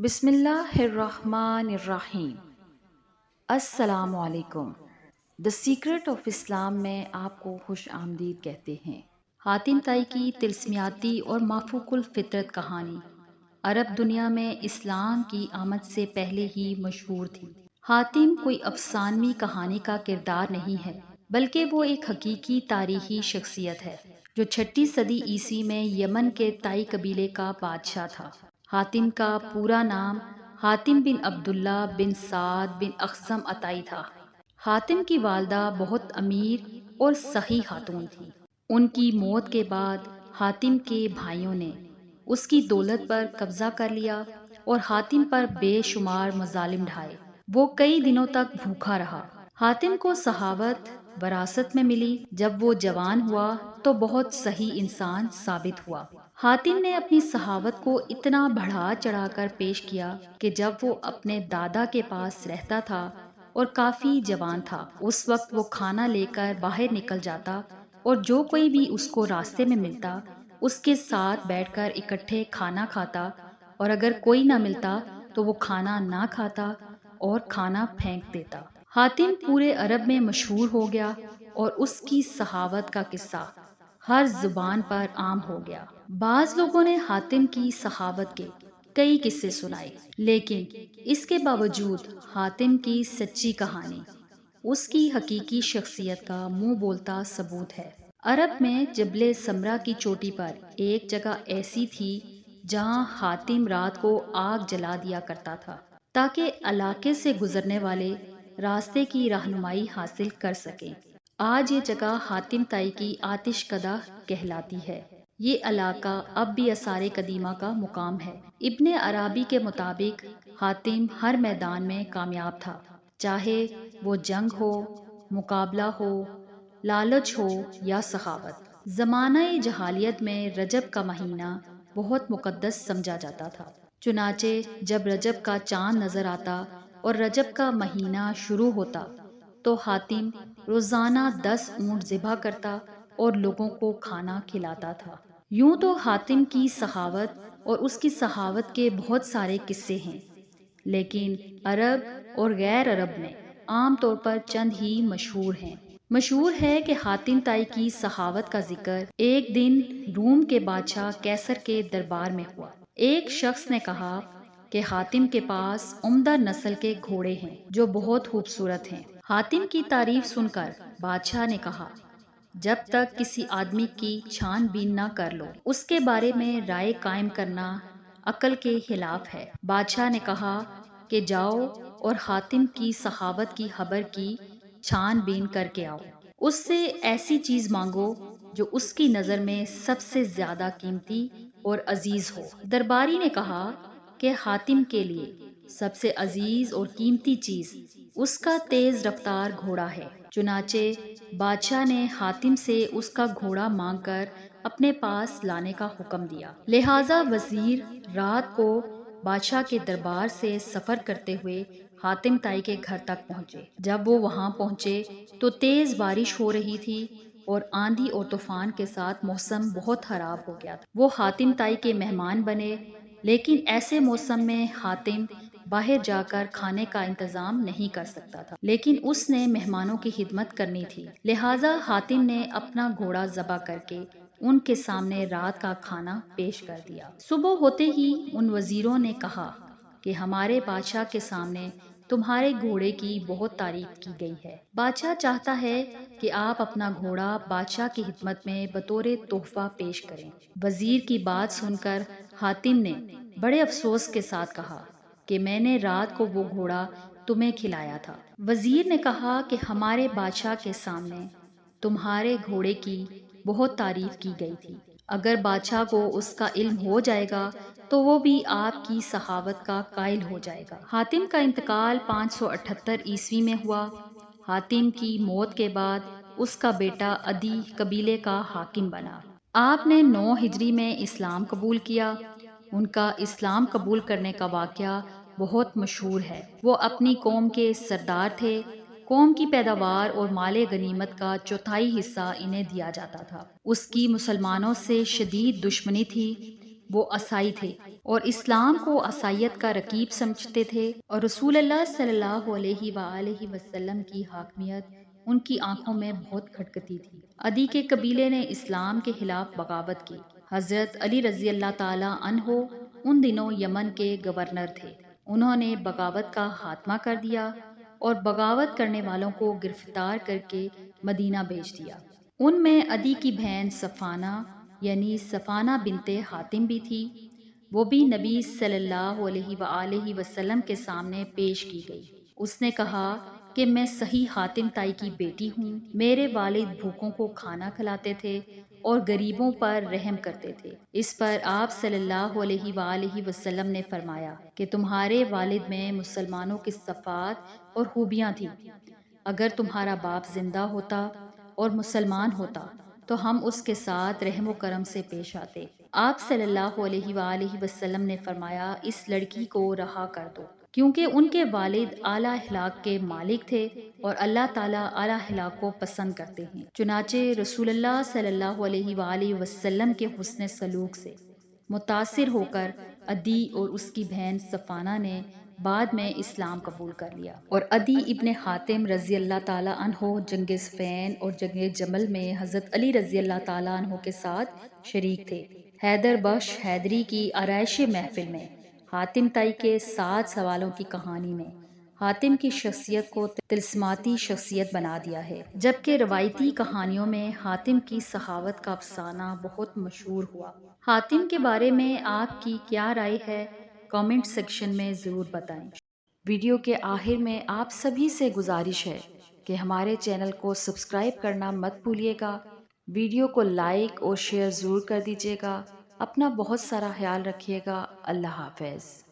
بسم اللہ الرحمن الرحیم۔ السلام علیکم۔ دا سیکرٹ آف اسلام میں آپ کو خوش آمدید کہتے ہیں۔ حاتم طائی کی طلسمیاتی اور مافوق الفطرت کہانی عرب دنیا میں اسلام کی آمد سے پہلے ہی مشہور تھی۔ حاتم کوئی افسانوی کہانی کا کردار نہیں ہے، بلکہ وہ ایک حقیقی تاریخی شخصیت ہے جو 6 صدی عیسوی میں یمن کے طائی قبیلے کا بادشاہ تھا۔ حاتم کا پورا نام حاتم بن عبداللہ بن سعد بن اخزم عطائی تھا۔ حاتم کی والدہ بہت امیر اور سخی خاتون تھی۔ ان کی موت کے بعد حاتم کے بھائیوں نے اس کی دولت پر قبضہ کر لیا اور حاتم پر بے شمار مظالم ڈھائے۔ وہ کئی دنوں تک بھوکا رہا۔ حاتم کو صحاوت وراثت میں ملی۔ جب وہ جوان ہوا تو بہت صحیح انسان ثابت ہوا۔ حاتم نے اپنی صحاوت کو اتنا بڑھا چڑھا کر پیش کیا کہ جب وہ اپنے دادا کے پاس رہتا تھا اور کافی جوان تھا، اس وقت وہ کھانا لے کر باہر نکل جاتا اور جو کوئی بھی اس کو راستے میں ملتا اس کے ساتھ بیٹھ کر اکٹھے کھانا کھاتا، اور اگر کوئی نہ ملتا تو وہ کھانا نہ کھاتا اور کھانا پھینک دیتا۔ حاتم پورے عرب میں مشہور ہو گیا اور اس کی صحاوت کا قصہ ہر زبان پر عام ہو گیا۔ بعض لوگوں نے حاتم کی صحاوت کے کئی قصے سنائے، لیکن اس کے باوجود حاتم کی سچی کہانی اس کی حقیقی شخصیت کا منہ بولتا ثبوت ہے۔ عرب میں جبل سمرہ کی چوٹی پر ایک جگہ ایسی تھی جہاں حاتم رات کو آگ جلا دیا کرتا تھا تاکہ علاقے سے گزرنے والے راستے کی رہنمائی حاصل کر سکیں۔ آج یہ جگہ حاتم طائی کی آتش کدہ کہلاتی ہے۔ یہ علاقہ اب بھی آثار قدیمہ کا مقام ہے۔ ابن عربی کے مطابق حاتم ہر میدان میں کامیاب تھا، چاہے وہ جنگ ہو، مقابلہ ہو، لالچ ہو یا سخاوت۔ زمانہ جاہلیت میں رجب کا مہینہ بہت مقدس سمجھا جاتا تھا، چنانچہ جب رجب کا چاند نظر آتا اور رجب کا مہینہ شروع ہوتا تو حاتم روزانہ 10 اونٹ ذبح کرتا اور لوگوں کو کھانا کھلاتا تھا۔ یوں تو حاتم کی سخاوت اور اس کی سخاوت کے بہت سارے قصے ہیں، لیکن عرب اور غیر عرب میں عام طور پر چند ہی مشہور ہیں۔ مشہور ہے کہ حاتم طائی کی سخاوت کا ذکر ایک دن روم کے بادشاہ قیصر کے دربار میں ہوا۔ ایک شخص نے کہا کہ حاتم کے پاس عمدہ نسل کے گھوڑے ہیں جو بہت خوبصورت ہیں۔ حاتم کی تعریف سن کر بادشاہ نے کہا، جب تک کسی آدمی کی چھان بین نہ کر لو اس کے بارے میں رائے قائم کرنا عقل کے خلاف ہے۔ بادشاہ نے کہا کہ جاؤ اور حاتم کی سخاوت کی خبر کی چھان بین کر کے آؤ، اس سے ایسی چیز مانگو جو اس کی نظر میں سب سے زیادہ قیمتی اور عزیز ہو۔ درباری نے کہا کہ حاتم کے لیے سب سے عزیز اور قیمتی چیز اس کا تیز رفتار گھوڑا ہے۔ چنانچہ بادشاہ نے حاتم سے اس کا گھوڑا مانگ کر اپنے پاس لانے کا حکم دیا۔ لہٰذا وزیر رات کو بادشاہ کے دربار سے سفر کرتے ہوئے حاتم طائی کے گھر تک پہنچے۔ جب وہ وہاں پہنچے تو تیز بارش ہو رہی تھی اور آندھی اور طوفان کے ساتھ موسم بہت خراب ہو گیا تھا۔ وہ حاتم طائی کے مہمان بنے، لیکن ایسے موسم میں حاتم باہر جا کر کھانے کا انتظام نہیں کر سکتا تھا، لیکن اس نے مہمانوں کی خدمت کرنی تھی۔ لہٰذا حاتم نے اپنا گھوڑا ذبح کر کے ان کے سامنے رات کا کھانا پیش کر دیا۔ صبح ہوتے ہی ان وزیروں نے کہا کہ ہمارے بادشاہ کے سامنے تمہارے گھوڑے کی بہت تعریف کی گئی ہے۔ بادشاہ چاہتا ہے کہ آپ اپنا گھوڑا بادشاہ کی خدمت میں بطور تحفہ پیش کریں۔ وزیر کی بات سن کر حاتم نے بڑے افسوس کے ساتھ کہا کہ میں نے رات کو وہ گھوڑا تمہیں کھلایا تھا۔ وزیر نے کہا کہ ہمارے بادشاہ کے سامنے تمہارے گھوڑے کی بہت تعریف کی گئی تھی، اگر بادشاہ کو اس کا علم ہو جائے گا تو وہ بھی آپ کی سخاوت کا قائل ہو جائے گا۔ حاتم کا انتقال 578 عیسوی میں ہوا۔ حاتم کی موت کے بعد اس کا بیٹا عدی قبیلے کا حاکم بنا۔ آپ نے 9 ہجری میں اسلام قبول کیا۔ ان کا اسلام قبول کرنے کا واقعہ بہت مشہور ہے۔ وہ اپنی قوم کے سردار تھے۔ قوم کی پیداوار اور مال غنیمت کا 1/4 حصہ انہیں دیا جاتا تھا۔ اس کی مسلمانوں سے شدید دشمنی تھی۔ وہ عیسائی تھے اور اسلام کو عصایت کا رکیب سمجھتے تھے، اور رسول اللہ صلی اللہ علیہ وآلہ وسلم کی حاکمیت ان کی آنکھوں میں بہت کھٹکتی تھی۔ عدی کے قبیلے نے اسلام کے خلاف بغاوت کی۔ حضرت علی رضی اللہ تعالیٰ عنہ ان دنوں یمن کے گورنر تھے۔ انہوں نے بغاوت کا خاتمہ کر دیا اور بغاوت کرنے والوں کو گرفتار کر کے مدینہ بھیج دیا۔ ان میں عدی کی بہن صفانہ یعنی صفانہ بنت حاتم بھی تھی۔ وہ بھی نبی صلی اللہ علیہ وآلہ وسلم کے سامنے پیش کی گئی۔ اس نے کہا کہ میں صحیح حاتم تائی کی بیٹی ہوں۔ میرے والد بھوکوں کو کھانا کھلاتے تھے اور غریبوں پر رحم کرتے تھے۔ اس پر آپ صلی اللہ علیہ وآلہ وسلم نے فرمایا کہ تمہارے والد میں مسلمانوں کی صفات اور خوبیاں تھیں۔ اگر تمہارا باپ زندہ ہوتا اور مسلمان ہوتا تو ہم اس کے ساتھ رحم و کرم سے پیش آتے۔ آپ صلی اللہ علیہ وآلہ وسلم نے فرمایا اس لڑکی کو رہا کر دو، کیونکہ ان کے والد اعلیٰ اخلاق کے مالک تھے اور اللہ تعالیٰ اعلیٰ اخلاق کو پسند کرتے ہیں۔ چنانچہ رسول اللہ صلی اللہ علیہ وآلہ وسلم کے حسن سلوک سے متاثر ہو کر عدی اور اس کی بہن صفانہ نے بعد میں اسلام قبول کر لیا، اور عدی ابن حاتم رضی اللہ تعالیٰ عنہ جنگ صفین اور جنگ جمل میں حضرت علی رضی اللہ تعالیٰ عنہ کے ساتھ شریک تھے۔ حیدر بخش حیدری کی آرائش محفل میں حاتم تائی کے 7 سوالوں کی کہانی میں حاتم کی شخصیت کو طلسماتی شخصیت بنا دیا ہے، جبکہ روایتی کہانیوں میں حاتم کی سخاوت کا افسانہ بہت مشہور ہوا۔ حاتم کے بارے میں آپ کی کیا رائے ہے؟ کامنٹ سیکشن میں ضرور بتائیں۔ ویڈیو کے آخر میں آپ سبھی سے گزارش ہے کہ ہمارے چینل کو سبسکرائب کرنا مت بھولیے گا، ویڈیو کو لائک اور شیئر ضرور کر دیجیے گا۔ اپنا بہت سارا خیال رکھیے گا۔ اللہ حافظ۔